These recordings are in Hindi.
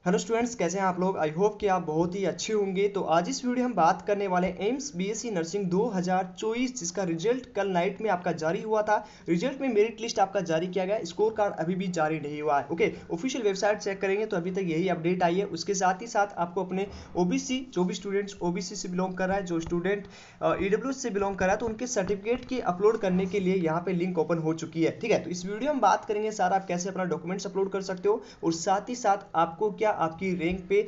हेलो स्टूडेंट्स, कैसे हैं आप लोग। आई होप कि आप बहुत ही अच्छे होंगे। तो आज इस वीडियो हम बात करने वाले एम्स बीएससी नर्सिंग 2024 जिसका रिजल्ट कल नाइट में आपका जारी हुआ था। रिजल्ट में मेरिट लिस्ट आपका जारी किया गया, स्कोर कार्ड अभी भी जारी नहीं हुआ है। ओके, ऑफिशियल वेबसाइट चेक करेंगे तो अभी तक यही अपडेट आई है। उसके साथ ही साथ आपको अपने ओबीसी, जो भी स्टूडेंट्स ओबीसी से बिलोंग कर रहा है, जो स्टूडेंट ईडब्ल्यूएस से बिलोंग कर रहा है, तो उनके सर्टिफिकेट की अपलोड करने के लिए यहाँ पे लिंक ओपन हो चुकी है। ठीक है, तो इस वीडियो में बात करेंगे सारा आप कैसे अपना डॉक्यूमेंट्स अपलोड कर सकते हो, और साथ ही साथ आपको क्या आपकी रैंक पे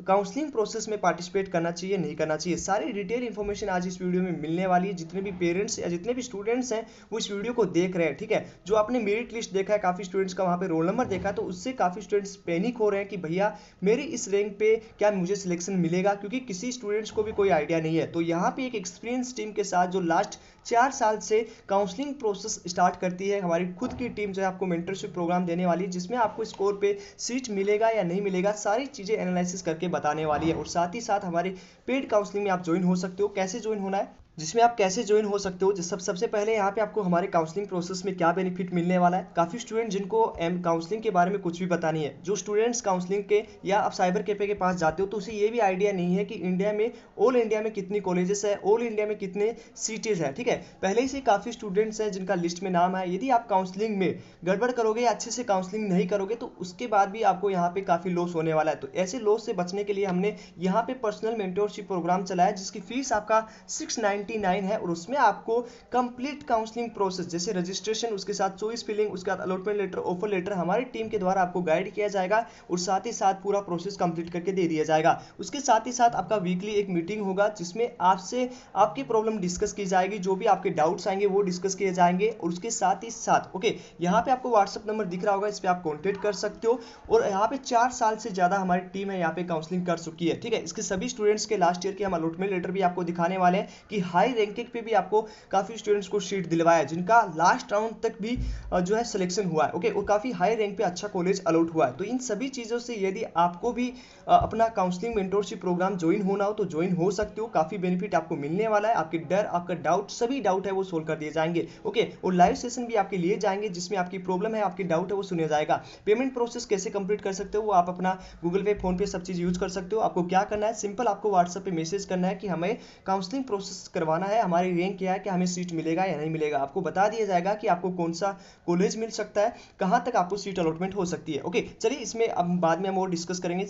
काउंसलिंग प्रोसेस में पार्टिसिपेट करना चाहिए, नहीं करना चाहिए। सारी डिटेल इंफॉर्मेशन आज इस वीडियो में मिलने वाली है। जितने भी पेरेंट्स या जितने भी स्टूडेंट्स हैं वो इस वीडियो को देख रहे हैं, ठीक है, जो आपने मेरिट लिस्ट देखा है, काफी स्टूडेंट्स का वहां पे रोल नंबर देखा है, तो उससे काफी स्टूडेंट्स पैनिक हो रहे हैं कि भैया मेरी इस रैंक पे क्या मुझे सिलेक्शन मिलेगा, क्योंकि किसी स्टूडेंट्स को भी कोई आइडिया नहीं है। तो यहाँ पे एक एक्सपीरियंस टीम के साथ जो लास्ट 4 साल से काउंसलिंग प्रोसेस स्टार्ट करती है, हमारी खुद की टीम जो है आपको मेंटरशिप प्रोग्राम देने वाली है, जिसमें आपको स्कोर पे सीट मिलेगा या नहीं मिलेगा, सारी चीजें एनालिसिस करके बताने वाली है। और साथ ही साथ हमारी पेड काउंसलिंग में आप ज्वाइन हो सकते हो। कैसे ज्वाइन होना है, जिसमें आप कैसे ज्वाइन हो सकते हो, सबसे पहले यहाँ पे आपको हमारे काउंसलिंग प्रोसेस में क्या बेनिफिट मिलने वाला है। काफी स्टूडेंट जिनको काउंसलिंग के बारे में कुछ भी पता नहीं है, जो स्टूडेंट्स काउंसलिंग के या आप साइबर कैफे के पास जाते हो तो उसे ये भी आइडिया नहीं है कि इंडिया में, ऑल इंडिया में कितनी कॉलेजेस है, ऑल इंडिया में कितने सीटेज है। ठीक है, पहले ही से काफी स्टूडेंट्स हैं जिनका लिस्ट में नाम है। यदि आप काउंसलिंग में गड़बड़ करोगे या अच्छे से काउंसलिंग नहीं करोगे तो उसके बाद भी आपको यहाँ पे काफी लॉस होने वाला है। तो ऐसे लॉस से बचने के लिए हमने यहाँ पे पर्सनल मेंटरशिप प्रोग्राम चलाया, जिसकी फीस आपका 699 है, और उसमें आपको कंप्लीट काउंसलिंग प्रोसेस जैसे रजिस्ट्रेशन, उसके साथ चॉइस फिलिंग, उसके बाद अलॉटमेंट लेटर, ऑफर लेटर हमारी टीम के द्वारा आपको गाइड किया जाएगा, और साथ ही साथ पूरा प्रोसेस कंप्लीट करके दे दिया जाएगा। उसके साथ ही साथ आपका वीकली एक मीटिंग होगा, जिसमें आपसे आपकी प्रॉब्लम डिस्कस की जाएगी, जो भी आपके डाउट्स आएंगे वो डिस्कस किए जाएंगे। और उसके साथ ही साथ ओके, यहाँ पे आपको व्हाट्सएप नंबर दिख रहा होगा, इस पर आप कॉन्टेक्ट कर सकते हो। और यहाँ पे 4 साल से ज्यादा हमारी टीम है यहाँ पे काउंसलिंग कर चुकी है। ठीक है, इसके सभी स्टूडेंट्स के लास्ट ईयर के हम अलॉटमेंट लेटर भी आपको दिखाने वाले हैं कि हाई रैंकिंग पे भी आपको काफी स्टूडेंट्स को सीट दिलवाया, जिनका लास्ट राउंड तक भी जो है सिलेक्शन हुआ है। ओके, और काफी हाई रैंक पे अच्छा कॉलेज अलॉट हुआ है। तो इन सभी चीजों से यदि आपको भी अपना काउंसलिंग मेंटरशिप प्रोग्राम ज्वाइन होना हो तो ज्वाइन हो सकते हो। काफी बेनिफिट आपको मिलने वाला है। आपके डर, आपका डाउट, सभी डाउट है वो सोल्व कर दिए जाएंगे। ओके, और लाइव सेशन भी आपके लिए जाएंगे, जिसमें आपकी प्रॉब्लम है, आपकी डाउट है वो सुना जाएगा। पेमेंट प्रोसेस कैसे कंप्लीट कर सकते हो वो आप अपना गूगल पे, फोन पे सब चीज यूज कर सकते हो। आपको क्या करना है, सिंपल आपको व्हाट्सएप पे मैसेज करना है कि हमें काउंसलिंग प्रोसेस करवाना है, हमारी रैंक क्या है, कि हमें सीट मिलेगा या नहीं मिलेगा। आपको बता दिया जाएगा कि आपको कौन सा कॉलेज मिल सकता है, कहां तक आपको सीट अलॉटमेंट हो सकती है। ओके, चलिए इसमें अब बाद में हम और डिस्कस करेंगे।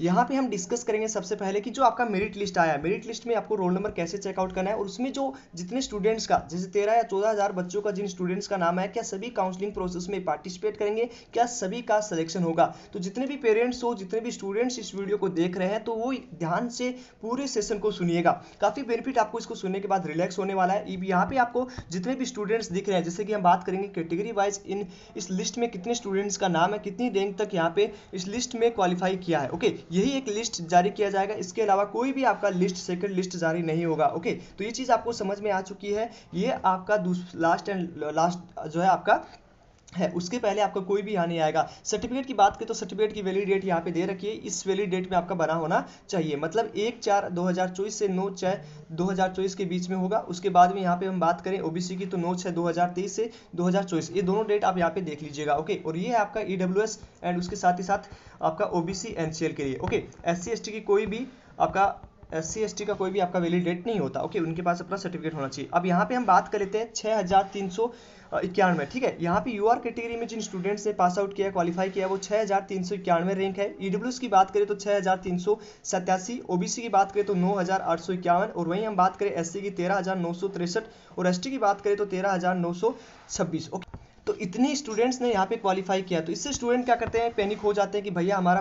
यहाँ पे हम डिस्कस करेंगे सबसे पहले कि जो आपका मेरिट लिस्ट आया है, मेरिट लिस्ट में आपको रोल नंबर कैसे चेकआउट करना है, और उसमें जो जितने स्टूडेंट्स का, जैसे 13 या 14,000 बच्चों का जिन स्टूडेंट्स का नाम है, क्या सभी काउंसलिंग प्रोसेस में पार्टिसिपेट करेंगे, क्या सभी का सिलेक्शन होगा। तो जितने भी पेरेंट्स हो, जितने भी स्टूडेंट्स इस वीडियो को देख रहे हैं, तो वो ध्यान से पूरे सेशन को सुनिएगा। काफी बेनिफिट आपको इसको सुनने के बाद रिलैक्स होने वाला है। यहाँ पे आपको जितने भी स्टूडेंट्स दिख रहे हैं, जैसे कि हम बात करेंगे कैटेगरी वाइज इन इस लिस्ट में कितने स्टूडेंट्स का नाम है, कितनी रैंक तक यहाँ पे इस लिस्ट में क्वालिफाई किया है। ओके, यही एक लिस्ट जारी किया जाएगा, इसके अलावा कोई भी आपका लिस्ट, सेकंड लिस्ट जारी नहीं होगा। ओके, तो ये चीज आपको समझ में आ चुकी है। ये आपका लास्ट जो है आपका है, उसके पहले आपका कोई भी यहाँ नहीं आएगा। सर्टिफिकेट की बात करें तो सर्टिफिकेट की वैलिड डेट यहाँ पे दे रखी है, इस वैलिड डेट में आपका बना होना चाहिए, मतलब 1/4/2024 से 9/6/2024 के बीच में होगा। उसके बाद में यहाँ पे हम बात करें ओबीसी की तो 9/6/2023 से 2024, ये दोनों डेट आप यहाँ पे देख लीजिएगा। ओके, और ये है आपका ईडब्ल्यूएस एंड उसके साथ ही साथ आपका ओबीसी एनसीएल के लिए। ओके, एससी एसटी की कोई भी आपका एससी एसटी का कोई भी आपका वैलिड डेट नहीं होता। ओके, उनके पास अपना सर्टिफिकेट होना चाहिए। अब यहाँ पे हम बात कर लेते हैं 6,391। ठीक है, यहाँ पे यूआर कैटेगरी में जिन स्टूडेंट्स ने पास आउट किया, क्वालिफाई किया, वो 6,391 रैंक है। ईडब्ल्यूएस की बात करें तो 6,387, ओबीसी की बात करें तो 9,851, और वहीं हम बात करें एससी की 13,963, और एसटी की बात करें तो 13,926। ओके, तो इतने स्टूडेंट्स ने यहाँ पे क्वालिफाई किया। तो इससे स्टूडेंट क्या करते हैं, पैनिक हो जाते हैं कि भैया हमारा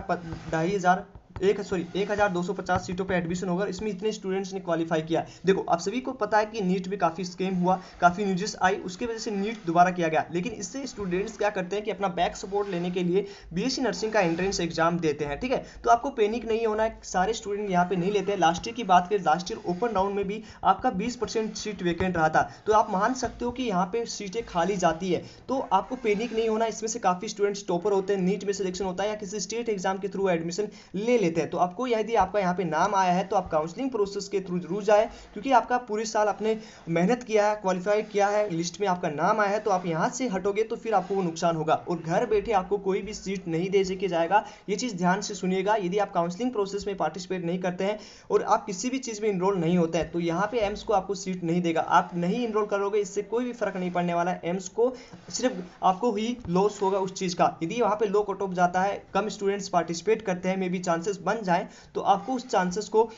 1,250 सीटों पे एडमिशन होगा, इसमें इतने स्टूडेंट्स ने क्वालिफाई किया। देखो, आप सभी को पता है कि नीट में काफी स्कैम हुआ, काफी न्यूज़ेस आई, उसकी वजह से नीट दोबारा किया गया। लेकिन इससे स्टूडेंट्स क्या करते हैं कि अपना बैक सपोर्ट लेने के लिए बीएससी नर्सिंग का एंट्रेंस एग्जाम देते हैं। ठीक है, तो आपको पैनिक नहीं होना है, सारे स्टूडेंट यहाँ पे नहीं लेते हैं। लास्ट ईयर की बात करें, लास्ट ईयर ओपन राउंड में भी आपका 20% सीट वैकेंट रहा था, तो आप मान सकते हो कि यहाँ पे सीटें खाली जाती है। तो आपको पैनिक नहीं होना, इसमें से काफी स्टूडेंट्स टॉपर होते हैं, नीट में सिलेक्शन होता है या किसी स्टेट एग्जाम के थ्रू एडमिशन ले लेते लेते हैं। तो आपको यदि आपका यहाँ पे नाम आया है तो आप काउंसलिंग प्रोसेस के थ्रू जरूर जाए, क्योंकि आपका पूरे साल आपने मेहनत किया है, क्वालिफाई किया है, लिस्ट में आपका नाम आया है, तो आप यहाँ से हटोगे तो फिर आपको वो नुकसान होगा और घर बैठे आपको कोई भी सीट नहीं दे सके जाएगा। ये चीज़ ध्यान से सुनिएगा। यदि आप काउंसलिंग प्रोसेस में पार्टिसिपेट नहीं करते हैं और आप किसी भी चीज़ में इनरोल नहीं होते हैं तो यहाँ पे एम्स को आपको सीट नहीं देगा। आप नहीं इनरोल करोगे इससे कोई भी फर्क नहीं पड़ने वाला है। एम्स को सिर्फ आपको ही लॉस होगा उस चीज़ का। यदि वहाँ पे लो कट ऑफ जाता है, कम स्टूडेंट्स पार्टिसिपेट करते हैं, मे बी चांसेस बन जाए, तो आपको उस चांसेस को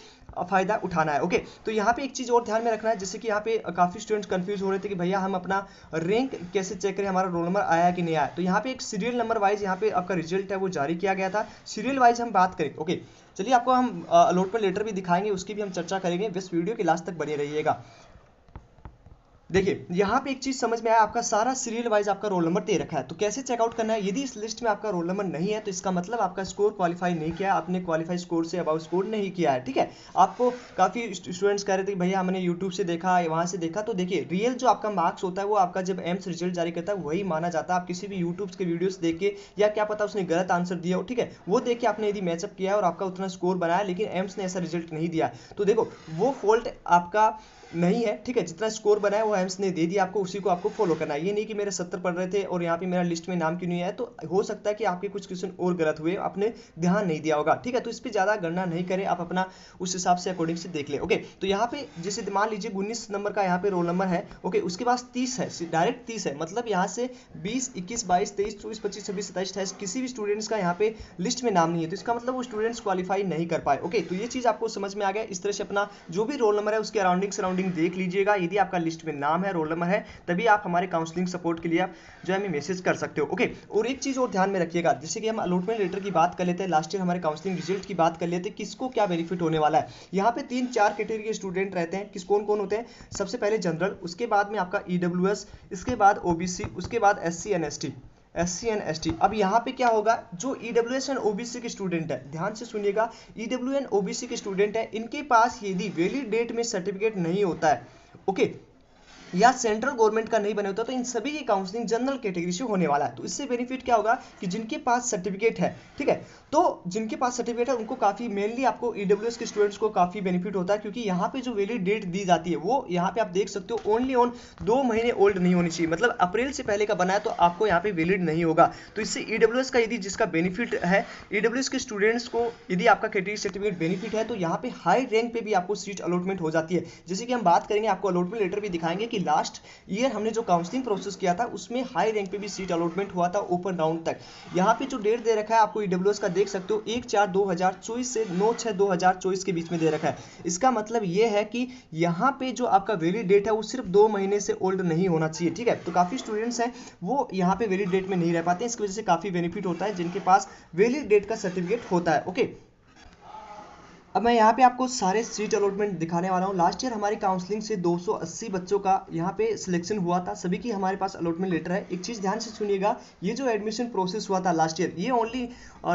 फायदा उठाना है। ओके, तो यहाँ पे एक चीज़ और ध्यान में रखना है, जैसे कि यहाँ पे काफ़ी स्टूडेंट्स कंफ्यूज हो रहे थे कि भैया हम अपना रैंक कैसे चेक करें, हमारा रोल नंबर आया कि नहीं आया। तो यहाँ पे एक सीरियल नंबर वाइज यहाँ पे आपका रिजल्ट है वो जारी किया गया था। सीरियल वाइज हम बात करें। ओके, चलिए आपको हम अलॉटमेंट लेटर भी दिखाएंगे, उसकी भी हम चर्चा करेंगे। बस वीडियो के लास्ट तक बने रहिएगा। देखिए यहाँ पे एक चीज समझ में आया, आपका सारा सीरियल वाइज आपका रोल नंबर दे रखा है। तो कैसे चेकआउट करना है, यदि इस लिस्ट में आपका रोल नंबर नहीं है तो इसका मतलब आपका स्कोर क्वालिफाई नहीं किया है, आपने qualify score say about score नहीं किया है। ठीक है, आपको काफी स्टूडेंट्स कह रहे थे कि भैया हमने यूट्यूब से देखा, वहां से देखा। तो देखिए रियल जो आपका मार्क्स होता है वो आपका जब एम्स रिजल्ट जारी करता है वही माना जाता है। आप किसी भी यूट्यूब के वीडियोस देख के, या क्या पता उसने गलत आंसर दिया हो, ठीक है, वो देख के आपने यदि मैचअप किया है और आपका उतना स्कोर बनाया, लेकिन एम्स ने ऐसा रिजल्ट नहीं दिया, तो देखो वो फॉल्ट आपका नहीं है। ठीक है, जितना स्कोर बनाया वो एम्स ने दे दिया आपको, उसी को आपको फॉलो करना है। ये नहीं कि मेरे 70 पढ़ रहे थे और यहाँ पे मेरा लिस्ट में नाम क्यों नहीं आया। तो हो सकता है कि आपके कुछ क्वेश्चन और गलत हुए, आपने ध्यान नहीं दिया होगा। ठीक है, तो इस पर ज्यादा गणना नहीं करें, आप अपना उस हिसाब से अकॉर्डिंग से देख ले। ओके, तो यहाँ पे जैसे मान लीजिए 19 नंबर का यहाँ पे रोल नंबर है। ओके, उसके पास 30 है, डायरेक्ट 30 है, मतलब यहाँ से 20, 21, 22, 23, 24, 25, 26, 27, 28 किसी भी स्टूडेंट्स का यहाँ पे लिस्ट में नाम नहीं है, तो इसका मतलब वो स्टूडेंट्स क्वालिफाई नहीं कर पाए। ओके, तो ये चीज आपको समझ में आ गया। इस तरह से अपना जो भी रोल नंबर है उसके अराउंडिंग सराउंडिंग देख लीजिएगा। यदि आपका लिस्ट में नाम है, रोल नंबर है, तभी आप हमारे काउंसलिंग सपोर्ट के लिए आप जो है हमें मैसेज कर सकते हो। ओके, और एक चीज और ध्यान में रखिएगा, जैसे कि हम अलॉटमेंट लेटर की बात कर लेते हैं, लास्ट ईयर हमारे काउंसलिंग रिजल्ट की बात कर लेते हैं, किसको क्या बेनिफिट होने वाला है। यहाँ पे 3-4 कैटेगरी के स्टूडेंट रहते हैं। किस कौन कौन होते हैं, सबसे पहले जनरल, उसके बाद में आपका ईडब्ल्यूएस, इसके बाद ओबीसी, उसके बाद एससी एंड एसटी। अब यहाँ पे क्या होगा, जो ईडब्ल्यूएस एंड ओबीसी के स्टूडेंट है, ध्यान से सुनिएगा, ईडब्ल्यू एंड ओबीसी के स्टूडेंट है, इनके पास यदि वैलिड डेट में सर्टिफिकेट नहीं होता है, ओके, या सेंट्रल गवर्नमेंट का नहीं बने होता, तो इन सभी की काउंसलिंग जनरल कैटेगरी से होने वाला है। तो इससे बेनिफिट क्या होगा कि जिनके पास सर्टिफिकेट है, ठीक है, तो जिनके पास सर्टिफिकेट है उनको काफी, मेनली आपको ईडब्ल्यूएस के स्टूडेंट्स को काफी बेनिफिट होता है, क्योंकि यहाँ पे जो वैलिड डेट दी जाती है वो यहाँ पे आप देख सकते हो ओनली ऑन 2 महीने ओल्ड नहीं होनी चाहिए, मतलब अप्रैल से पहले का बना है तो आपको यहाँ पे वैलिड नहीं होगा। तो इससे ईडब्ल्यूएस का यदि जिसका बेनिफिट है, ईडब्ल्यूएस के स्टूडेंट्स को यदि आपका कैटेगरी सर्टिफिकेट बेनिफिट है तो यहाँ पे हाई रैंक पे भी आपको सीट अलॉटमेंट हो जाती है। जैसे कि हम बात करेंगे, आपको अलॉटमेंट लेटर भी दिखाएंगे कि लास्ट ईयर हमने जो काउंसलिंग प्रोसेस किया था उसमें हाई रैंक पे भी सीट अलॉटमेंट हुआ था ओपन राउंड तक। यहाँ पे जो डेट दे रखा है आपको ईडब्ल्यूएस का, देख सकते हो 1/4/2024 से 9/6/2024 के बीच में दे रखा है। इसका मतलब ये है कि यहाँ पे जो आपका वैलिड डेट है वो सिर्फ 2 महीने से ओल्ड नहीं होना चाहिए। ठीक है, तो काफी स्टूडेंट्स हैं वो यहाँ पे वैलिड डेट में नहीं रह पाते, इसकी वजह से काफी बेनिफिट होता है जिनके पास वैलिड डेट का सर्टिफिकेट होता है। ओके, अब मैं यहाँ पे आपको सारे सीट अलॉटमेंट दिखाने वाला हूँ। लास्ट ईयर हमारी काउंसलिंग से 280 बच्चों का यहाँ पे सिलेक्शन हुआ था, सभी की हमारे पास अलॉटमेंट लेटर है। एक चीज़ ध्यान से सुनिएगा, ये जो एडमिशन प्रोसेस हुआ था लास्ट ईयर, ये ओनली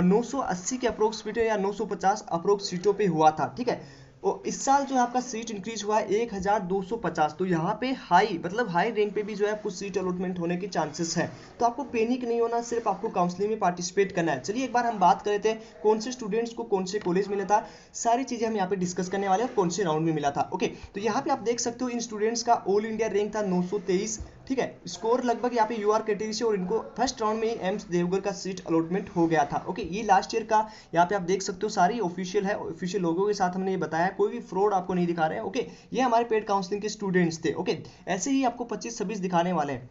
980 के अप्रोक्सीमेट या 950 अप्रोक्स सीटों पे हुआ था। ठीक है, और इस साल जो आपका सीट इंक्रीज हुआ है 1250, तो यहाँ पे हाई, मतलब हाई रैंक पे भी जो है आपको सीट अलॉटमेंट होने के चांसेस हैं। तो आपको पैनिक नहीं होना, सिर्फ आपको काउंसलिंग में पार्टिसिपेट करना है। चलिए एक बार हम बात कर लेते हैं कौन से स्टूडेंट्स को कौन से कॉलेज मिला था, सारी चीजें हम यहाँ पे डिस्कस करने वाले हैं, कौन से राउंड में मिला था। ओके, तो यहाँ पे आप देख सकते हो इन स्टूडेंट्स का ऑल इंडिया रैंक था 923। ठीक है, स्कोर लगभग यहाँ पे यूआर कैटेगरी से, और इनको फर्स्ट राउंड में ही एम्स देवघर का सीट अलॉटमेंट हो गया था। ओके, ये लास्ट ईयर का यहाँ पे आप देख सकते हो, सारी ऑफिशियल है, ऑफिशियल लोगों के साथ हमने ये बताया, कोई भी फ्रॉड आपको नहीं दिखा रहे हैं। ओके, ये हमारे पेड काउंसलिंग के स्टूडेंट्स थे। ओके, ऐसे ही आपको 25-26 दिखाने वाले हैं।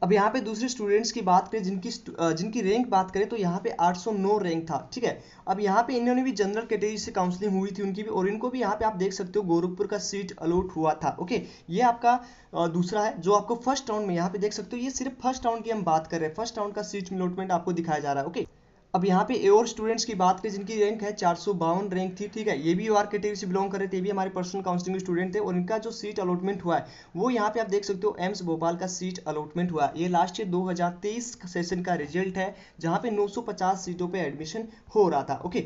अब यहाँ पे दूसरे स्टूडेंट्स की बात करें, जिनकी रैंक बात करें, तो यहाँ पे 809 रैंक था। ठीक है, अब यहाँ पे इन्होंने भी जनरल कैटेगरी से काउंसलिंग हुई थी उनकी भी, और इनको भी यहाँ पे आप देख सकते हो गोरखपुर का सीट अलॉट हुआ था। ओके, ये आपका दूसरा है जो आपको फर्स्ट राउंड में यहाँ पे देख सकते हो, ये सिर्फ फर्स्ट राउंड की हम बात कर रहे हैं, फर्स्ट राउंड का सीट अलॉटमेंट आपको दिखाया जा रहा है। ओके, अब यहाँ पे और स्टूडेंट्स की बात करें जिनकी रैंक है 452 रैंक थी। ठीक है, ये भी यूआर कैटेगरी से बिलोंग कर रहे थे, ये भी हमारे पर्सनल काउंसलिंग स्टूडेंट थे, और इनका जो सीट अलॉटमेंट हुआ है वो यहाँ पे आप देख सकते हो एम्स भोपाल का सीट अलॉटमेंट हुआ है। ये लास्ट ईयर 2023 सेशन का रिजल्ट है, जहाँ पे 950 सीटों पे एडमिशन हो रहा था। ओके,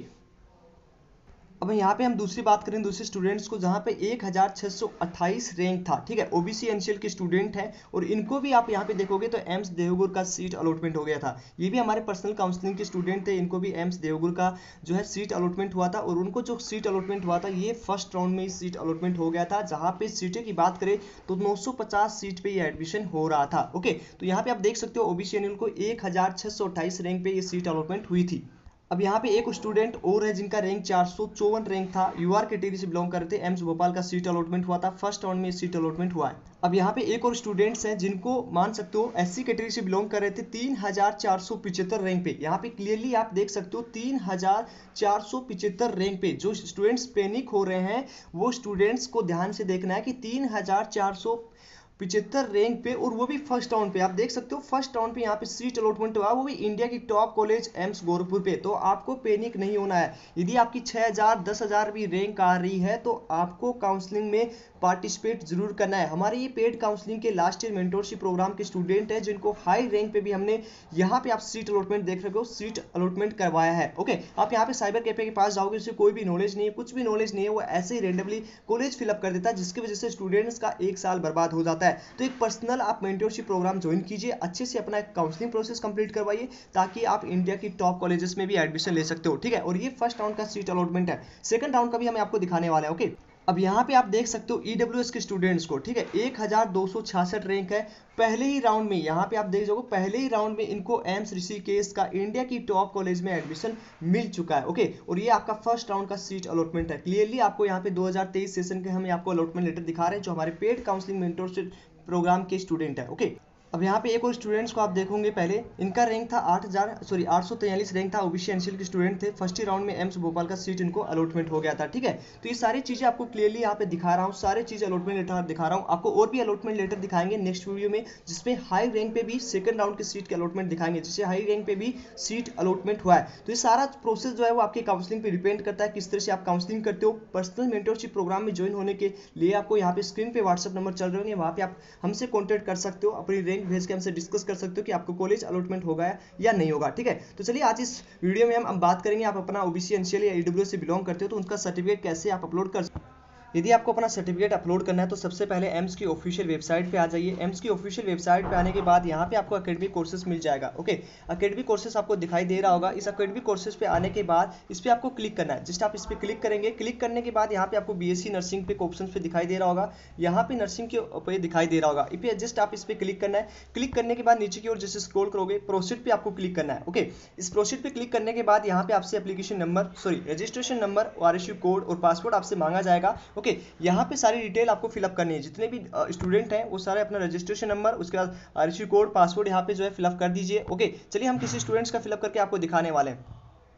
अब यहाँ पे हम दूसरी बात करें दूसरे स्टूडेंट्स को, जहाँ पे 1628 रैंक था, ठीक है, ओबीसी एनसीएल के स्टूडेंट हैं और इनको भी आप यहाँ पे देखोगे तो एम्स देवगुरु का सीट अलॉटमेंट हो गया था। ये भी हमारे पर्सनल काउंसलिंग के स्टूडेंट थे, इनको भी एम्स देवगुरु का जो है सीट अलॉटमेंट हुआ था और उनको जो सीट अलॉटमेंट हुआ था ये फर्स्ट राउंड में ही सीट अलॉटमेंट हो गया था। जहाँ पे सीटें की बात करें तो 950 सीट पे ये एडमिशन हो रहा था। ओके, तो यहाँ पे आप देख सकते हो ओबीसी एनसीएल को 1628 रैंक पे ये सीट अलॉटमेंट हुई थी। अब यहाँ पे एक स्टूडेंट और है जिनका रैंक 454 रैंक था, यूआर कैटेगरी से बिलोंग करते, एम्स भोपाल का सीट अलॉटमेंट हुआ था, फर्स्ट राउंड में सीट अलॉटमेंट हुआ है। अब यहाँ पे एक और स्टूडेंट्स हैं जिनको मान सकते हो एससी कैटेगरी से बिलोंग कर रहे थे, 3475 रैंक पे। यहाँ पे क्लियरली आप देख सकते हो 3475 रैंक पे जो स्टूडेंट्स पैनिक हो रहे हैं वो स्टूडेंट्स को ध्यान से देखना है कि 3475 रैंक पे और वो भी फर्स्ट राउंड पे। आप देख सकते हो फर्स्ट राउंड पे यहाँ पे सीट अलॉटमेंट हुआ, वो भी इंडिया की टॉप कॉलेज एम्स गोरखपुर पे। तो आपको पैनिक नहीं होना है। यदि आपकी 6000 10,000 भी रैंक आ रही है तो आपको काउंसलिंग में पार्टिसिपेट जरूर करना है। हमारे ये पेड काउंसलिंग के लास्ट ईयर मेंटोरशिप प्रोग्राम के स्टूडेंट हैं जिनको हाई रैंक पे भी हमने यहाँ पे आप सीट अलॉटमेंट देख रहे हो, सीट अलॉटमेंट करवाया है। ओके, आप यहाँ पे साइबर कैफे के पास जाओगे, उसे कोई भी नॉलेज नहीं है, कुछ भी नॉलेज नहीं है, वो ऐसे ही रेंडमली कॉलेज फिलअप कर देता है जिसकी वजह से स्टूडेंट्स का एक साल बर्बाद हो जाता है। तो एक पर्सनल आप मेंटरशिप प्रोग्राम ज्वाइन कीजिए, अच्छे से अपना काउंसलिंग प्रोसेस कंप्लीट करवाइए ताकि आप इंडिया की टॉप कॉलेजेस में भी एडमिशन ले सकते हो, ठीक है। और ये फर्स्ट राउंड का सीट अलॉटमेंट है, सेकंड राउंड का भी हमें आपको दिखाने वाला है। ओके, अब यहाँ पे आप देख सकते हो ईडब्ल्यूएस के स्टूडेंट्स को, ठीक है, 1266 रैंक है पहले ही राउंड में। यहाँ पे आप देख जाओगे पहले ही राउंड में इनको एम्स ऋषिकेश का इंडिया की टॉप कॉलेज में एडमिशन मिल चुका है। ओके, और ये आपका फर्स्ट राउंड का सीट अलॉटमेंट है। क्लियरली आपको यहाँ पे 2023 सेशन के हम आपको अलॉटमेंट लेटर दिखा रहे हैं जो हमारे पेड काउंसलिंग मेंटरशिप प्रोग्राम के स्टूडेंट है। ओके, अब यहाँ पे एक और स्टूडेंट्स को आप देखोगे, पहले इनका रैंक था 843 रैंक था, ओबीसी एनसीएल के स्टूडेंट थे, फर्स्ट ही राउंड में एम्स भोपाल का सीट इनको अलॉटमेंट हो गया था, ठीक है। तो ये सारी चीजें आपको क्लियरली यहाँ पे दिखा रहा हूँ, सारे चीज अलॉटमेंट लेटर दिखा रहा हूँ। आपको और भी अलॉटमेंट लेटर दिखाएंगे नेक्स्ट वीडियो में जिसमें हाई रैंक पे भी सेकंड राउंड के सीट के अलॉटमेंट दिखाएंगे, जिससे हाई रैंक पे भी सीट अलॉटमेंट हुआ है। तो ये सारा प्रोसेस जो है वो आपके काउंसलिंग पे डिपेंड करता है, किस तरह से आप काउंसलिंग करते हो। पर्सनल मेंटरशिप प्रोग्राम में ज्वाइन होने के लिए आपको यहाँ पे स्क्रीन पे व्हाट्सएप नंबर चल रहे होंगे, वहाँ पे आप हमसे कॉन्टैक्ट कर सकते हो, अपनी रैंक भेज के हमसे डिस्कस कर सकते हो कि आपको कॉलेज अलॉटमेंट होगा या नहीं होगा, ठीक है। तो चलिए आज इस वीडियो में हम बात करेंगे आप अपना ओबीसी एनसीएल या ईडब्ल्यूएस से बिलोंग करते हो तो उनका सर्टिफिकेट कैसे आप अपलोड कर सकते हो। यदि आपको अपना सर्टिफिकेट अपलोड करना है तो सबसे पहले एम्स की ऑफिशियल वेबसाइट पे आ जाइए। एम्स की ऑफिशियल वेबसाइट पे आने के बाद यहाँ पे आपको एकेडमिक कोर्सेज मिल जाएगा। ओके, एकेडमिक कोर्सेज आपको दिखाई दे रहा होगा। इस एकेडमिक कोर्सेज पे आने के बाद इस पर आपको क्लिक करना है। जस्ट आप इस पर क्लिक करेंगे, क्लिक करने के बाद यहाँ पे आपको बीएससी नर्सिंग पे ऑप्शन पे दिखाई दे रहा होगा, यहाँ पे नर्सिंग के पे दिखाई दे रहा होगा। इस पे जस्ट आप इस पर क्लिक करना है। क्लिक करने के बाद नीचे की ओर जैसे स्क्रॉल करोगे प्रोसीड पे आपको क्लिक करना है। ओके, इस प्रोसीड पे क्लिक करने के बाद यहाँ पे आपसे application number registration number, RSU code और पासवर्ड आपसे मांगा जाएगा। ओके, यहाँ पे सारी डिटेल आपको फिलअप करनी है। जितने भी स्टूडेंट हैं वो सारे अपना रजिस्ट्रेशन नंबर, उसके बाद आरएसयू कोड, पासवर्ड यहाँ पे जो है फिलअप कर दीजिए। ओके, चलिए हम किसी स्टूडेंट्स का फिलअप करके आपको दिखाने वाले हैं।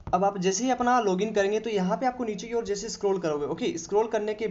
अब आप जैसे ही अपना लॉगिन करेंगे तो यहाँ पे आपको नीचे की ओर जैसे स्क्रॉल करोगे, ओके, स्क्रॉल करने के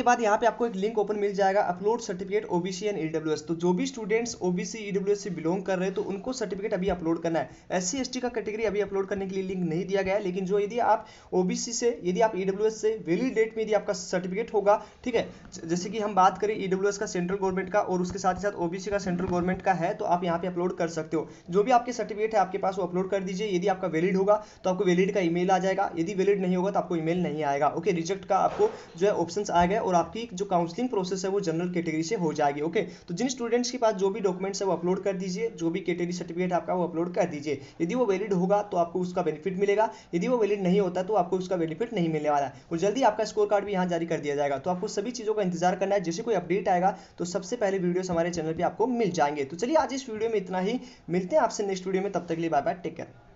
बाद यहाँ पे आपको एक लिंक ओपन मिल जाएगा, upload certificate OBC and EWS. तो जो भी स्टूडेंट्स ओबीसी ईडब्ल्यूएस से बिलोंग कर रहे हैं तो उनको सर्टिफिकेट अभी अपलोड करना है। एससी एसटी का कैटेगरी अभी अपलोड करने के लिए लिंक नहीं दिया गया है, लेकिन जो यदि आप ओबीसी से, यदि आप ईडब्ल्यूएस से वैलिड डेट में यदि आपका सर्टिफिकेट होगा, ठीक है, जैसे कि हम बात करें ईडब्ल्यूएस का सेंट्रल गवर्नमेंट का और उसके साथ ही साथ ओबीसी का सेंट्रल गवर्नमेंट का है, तो आप यहाँ पे अपलोड कर सकते हो। जो भी आपके सर्टिफिकेट है आपके पास वो अपलोड कर दीजिए। यदि आपका वैलिड होगा तो आपको वैलिड का ईमेल आ जाएगा, यदि वैलिड नहीं होगा तो आपको ईमेल नहीं आएगा। ओके, रिजेक्ट का आपको जो है ऑप्शंस आएगा और आपकी जो काउंसलिंग प्रोसेस है वो जनरल कैटेगरी से हो जाएगी। ओके, तो जिन स्टूडेंट्स के पास जो भी डॉक्यूमेंट्स है वो अपलोड कर दीजिए, जो भी कैटेगरी सर्टिफिकेट आपका वो अपलोड कर दीजिए। यदि वो वैलिड होगा तो आपको उसका बेनिफिट मिलेगा, यदि वो वैलिड नहीं होता तो आपको उसका बेनिफिट नहीं मिलने वाला है। और जल्दी आपका स्कोर कार्ड भी यहाँ जारी कर दिया जाएगा। तो आपको सभी चीज़ों का इंतजार करना है, जैसे कोई अपडेट आएगा तो सबसे पहले वीडियोस हमारे चैनल पर आपको मिल जाएंगे। तो चलिए आज इस वीडियो में इतना ही, मिलते हैं आपसे नेक्स्ट वीडियो में, तब तक के लिए बाय बाय, टेक केयर।